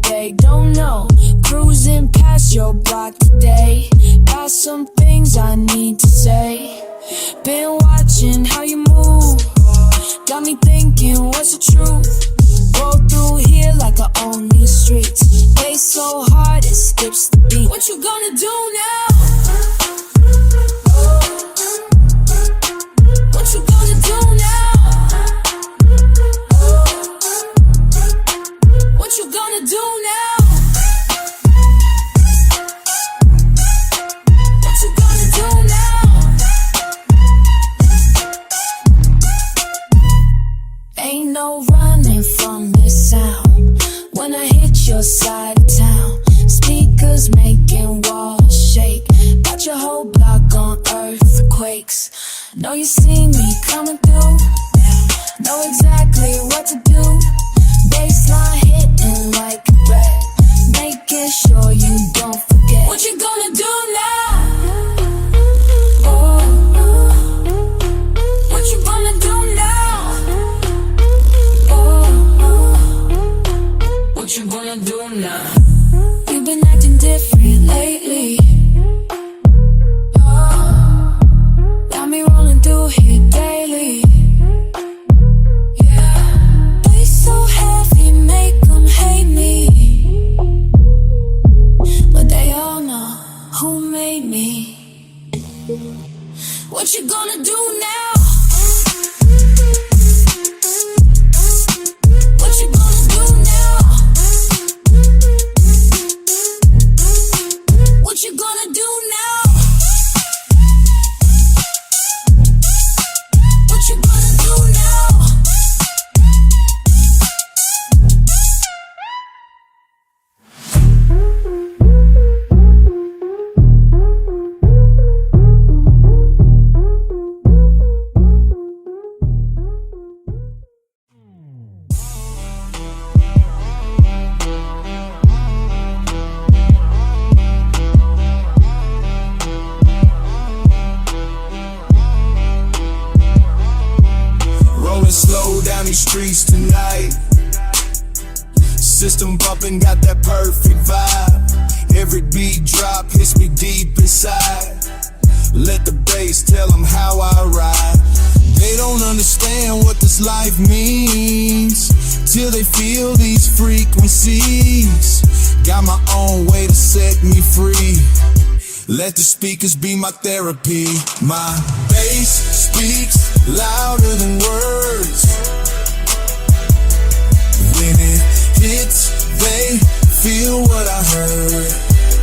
day. Don't know, cruising past your block today. Got some things I need to say. Been watching how you move, got me thinking what's the truth. Roll through here like I own these streets. Bass so hard it skips the beat. What you gonna do now? What you gonna do now? What you gonna do now? What you gonna do now? Ain't no running from this sound. When I hit your side of town, speakers making walls shake. Got your whole block on earthquakes. Know you see me coming through, know exactly what to do. Baseline hitting like a rat, making sure you don't forget. What you gonna do now? Oh, what you gonna do now? Oh, what you gonna do now? You've been acting different lately. Oh, got me rolling through here daily. Yeah, bass so heavy, make them hate me. But they all know who made me. What you gonna do now? What you gonna do now? What you gonna do now? What you gonna do now? Slow down these streets tonight. System bumping, got that perfect vibe. Every beat drop hits me deep inside. Let the bass tell them how I ride. They don't understand what this life means till they feel these frequencies. Got my own way to set me free. Let the speakers be my therapy. My bass speaks louder than words. When it hits, they feel what I heard.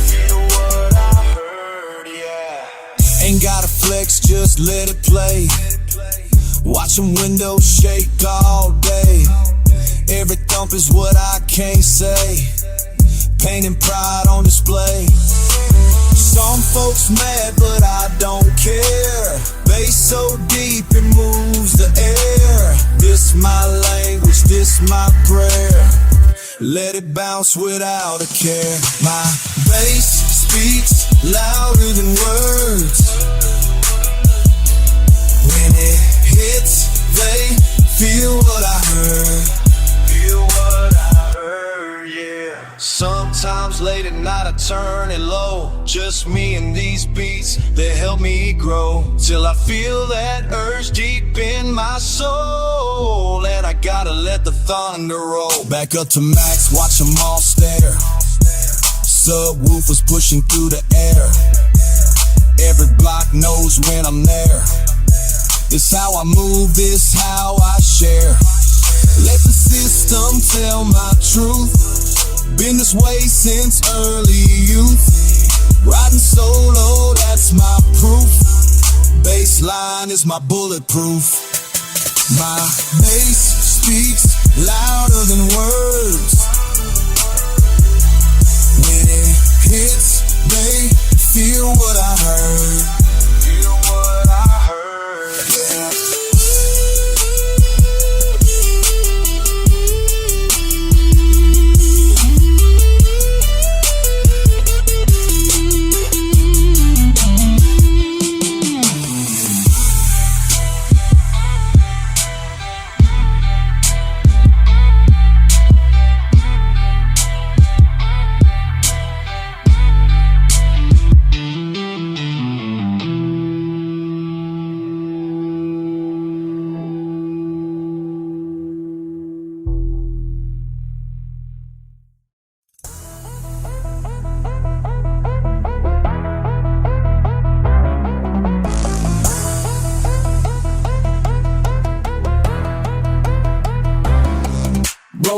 Feel what I heard, yeah. Ain't gotta flex, just let it play. Watching windows shake all day. Every thump is what I can't say. Pain and pride on display. Some folks mad, but I don't care. Bass so deep it moves the air. This my language, this my prayer. Let it bounce without a care. My bass speaks louder than words. When it hits, they feel what I heard. Feel what I heard, yeah. Sometimes late at night I turn it low. Just me and these beats, they help me grow. Till I feel that urge deep in my soul. And I gotta let the thunder roll. Back up to max, watch them all stare. Subwoofers pushing through the air. Every block knows when I'm there. It's how I move, it's how I share. Let the system tell my truth. Been this way since early youth. Riding solo, that's my proof. Bassline is my bulletproof. My bass speaks louder than words. When it hits, they feel what I heard. Feel what I heard, yeah.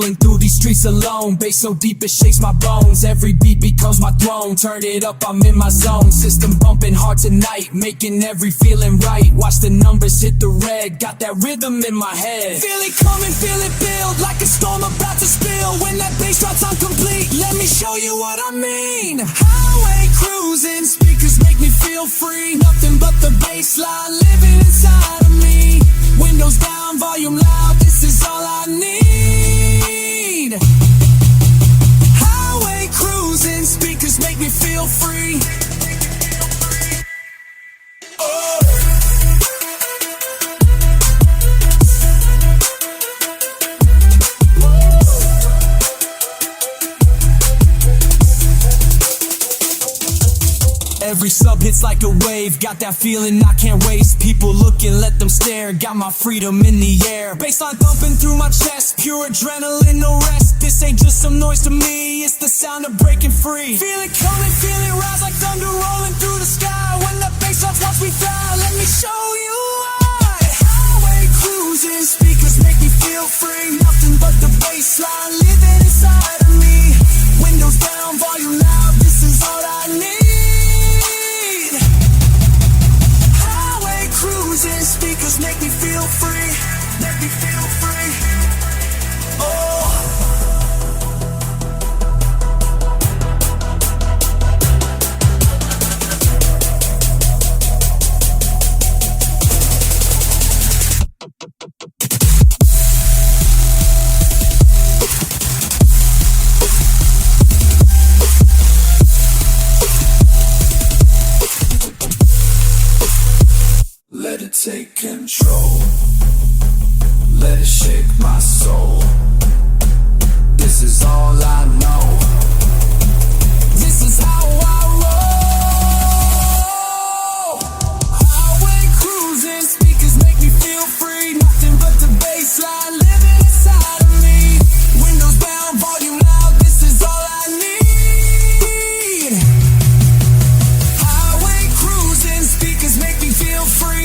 rolling through these streets alone. Bass so deep it shakes my bones. Every beat becomes my throne. Turn it up, I'm in my zone. System bumping hard tonight, making every feeling right. Watch the numbers hit the red, got that rhythm in my head. Feel it coming, feel it build, like a storm about to spill. When that bass drops, I'm complete. Let me show you what I mean. Highway cruising, speakers make me feel free. Nothing but the bass line living inside of me. Windows down, volume loud, this is all I need. Highway cruising, speakers make me feel free. Oh. Every sub hits like a wave, got that feeling I can't waste. People looking, let them stare, got my freedom in the air. Bassline thumping through my chest, pure adrenaline, no rest. This ain't just some noise to me, it's the sound of breaking free. Feel it coming, feel it rise like thunder rolling through the sky. When the bass drops, watch me fly, let me show you why. Highway cruising, speakers make me feel free. Nothing but the bassline living inside of me. Windows down, volume loud, this is all I need. Cruising, speakers make me feel free, make me feel free. Oh. Let it take control. Let it shake my soul. This is all I know. This is how I roll. Highway cruising, speakers make me feel free. Nothing but the bass line living inside of me. Windows down, volume loud, this is all I need. Highway cruising, speakers make me feel free.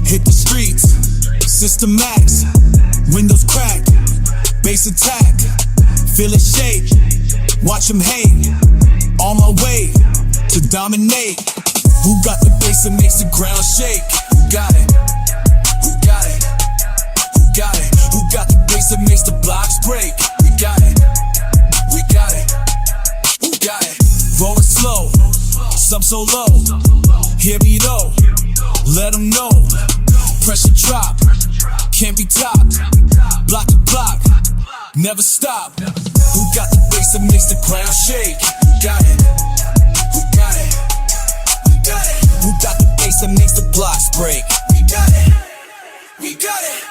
Hit the streets, systematics, windows cracked, bass attack, feel it shake, watch them hate, on my way to dominate. Who got the bass that makes the ground shake? Who got it? Who got it? Who got it? Who got the bass that makes the blocks break? We got it. We got it. Who got it? Roll it slow, sub so low, hear me though, let them know. Pressure drop, can't be topped. Block to block, never stop. Who got the bass that makes the ground shake? Who got it? Who got it? Who got it? Who got the bass that makes the blocks break? We got it. We got it.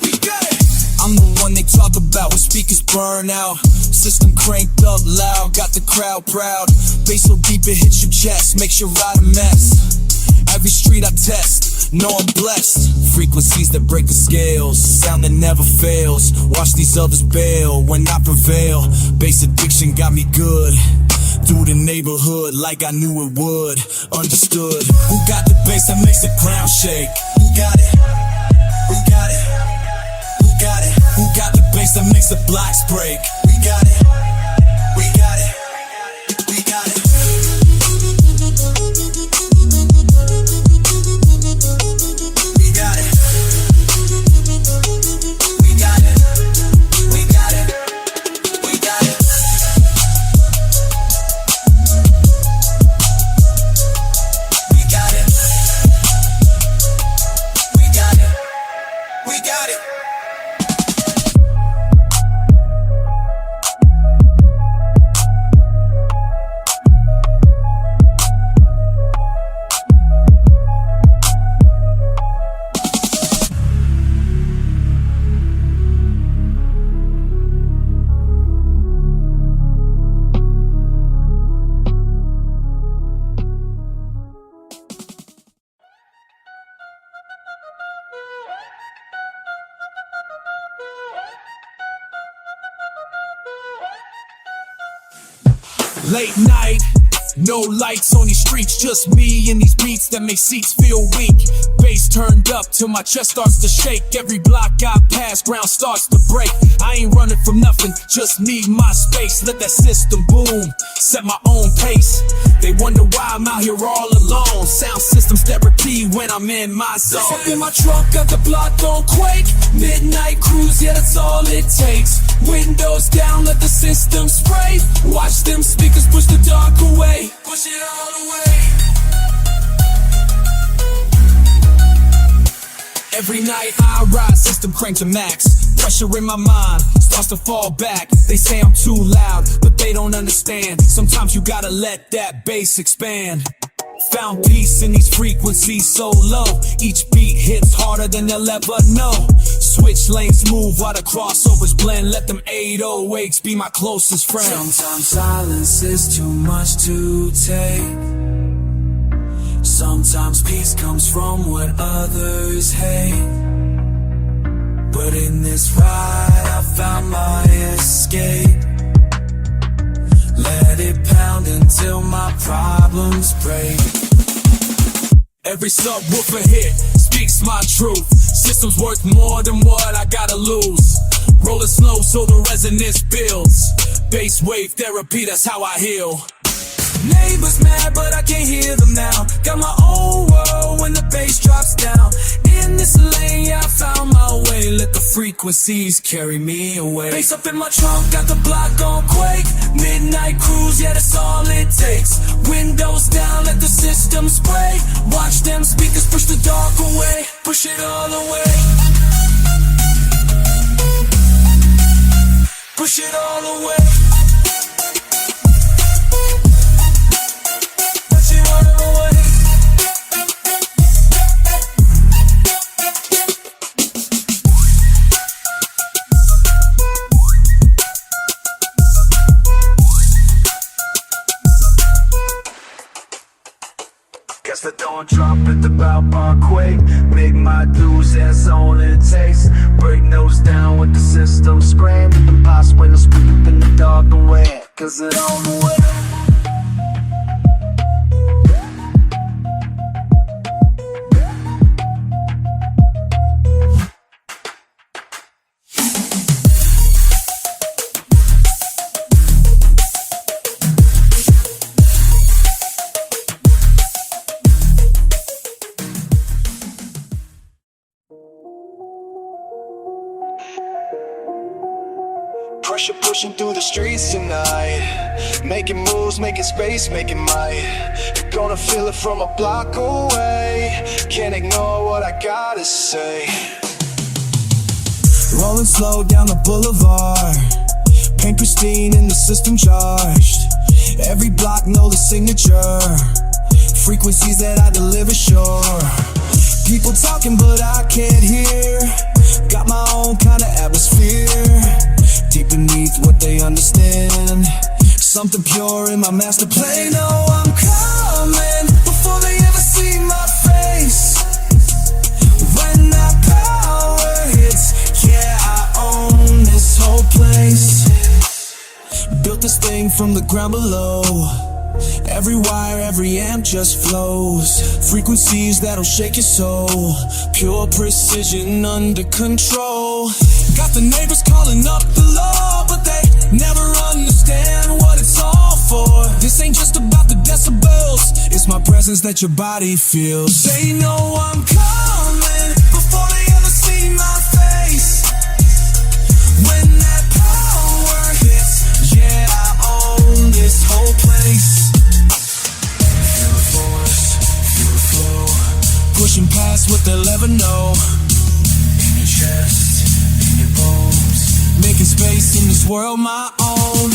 We got it. I'm the one they talk about when speakers burn out. System cranked up loud, got the crowd proud. Bass so deep it hits your chest, makes you ride a mess. Every street I test, know I'm blessed. Frequencies that break the scales, sound that never fails. Watch these others bail when I prevail. Bass addiction got me good. Through the neighborhood like I knew it would. Understood. Who got the bass that makes the ground shake? Who got it? Who got it? Who got it? Who got the bass that makes the blocks break? We got it. We got it. We got it. Late night, no lights on these streets, just me and these beats that make seats feel weak. Bass turned up till my chest starts to shake. Every block I pass, ground starts to break. I ain't running from nothing, just need my space. Let that system boom, set my own pace. They wonder why I'm out here all alone. Sound systems therapy when I'm in my zone. Up in my truck, got the block don't quake. Midnight cruise, yeah, that's all it takes. Windows down, let the system spray. Watch them speakers push the dark away. Push it all away. Every night I ride, system crank to max. Pressure in my mind starts to fall back. They say I'm too loud, but they don't understand. Sometimes you gotta let that bass expand. Found peace in these frequencies so low. Each beat hits harder than they'll ever know. Switch lanes, move while the crossovers blend. Let them 808s be my closest friend. Sometimes silence is too much to take. Sometimes peace comes from what others hate. But in this ride I found my escape. Let it pound until my problems break. Every subwoofer hit speaks my truth. System's worth more than what I gotta lose. Rolling slow so the resonance builds. Bass wave therapy, that's how I heal. Neighbors mad but I can't hear them now. Got my own world when the bass drops down. In this lane, yeah, I found my way. Let the frequencies carry me away. Bass up in my trunk, got the block on quake. Midnight cruise, yeah, that's all it takes. Windows down, let the system spray. Watch them speakers push the dark away. Push it all away. Push it all away. Guess the dawn drop at the bow bar quake. Make my dues, that's all it takes. Break nose down with the system scream. The boss window speak in the dark away. Cause it on the way. Pressure pushing through the streets tonight. Making moves, making space, making might. You're gonna feel it from a block away. Can't ignore what I gotta say. Rolling slow down the boulevard. Paint pristine in the system charged. Every block know the signature. Frequencies that I deliver sure. People talking but I can't hear. Got my own kind of atmosphere. Deep beneath what they understand. Something pure in my master plan. They know I'm coming before they ever see my face. When that power hits, yeah, I own this whole place. Built this thing from the ground below. Every wire, every amp just flows. Frequencies that'll shake your soul. Pure precision under control. Got the neighbors calling up the law, but they never understand what it's all for. This ain't just about the decibels. It's my presence that your body feels. They know I'm coming before they ever see my face. When that power hits, yeah, I own this whole place. Feel the force, feel the flow. Pushing past what they'll ever know. In your chest, in your bones. Making space in this world my own.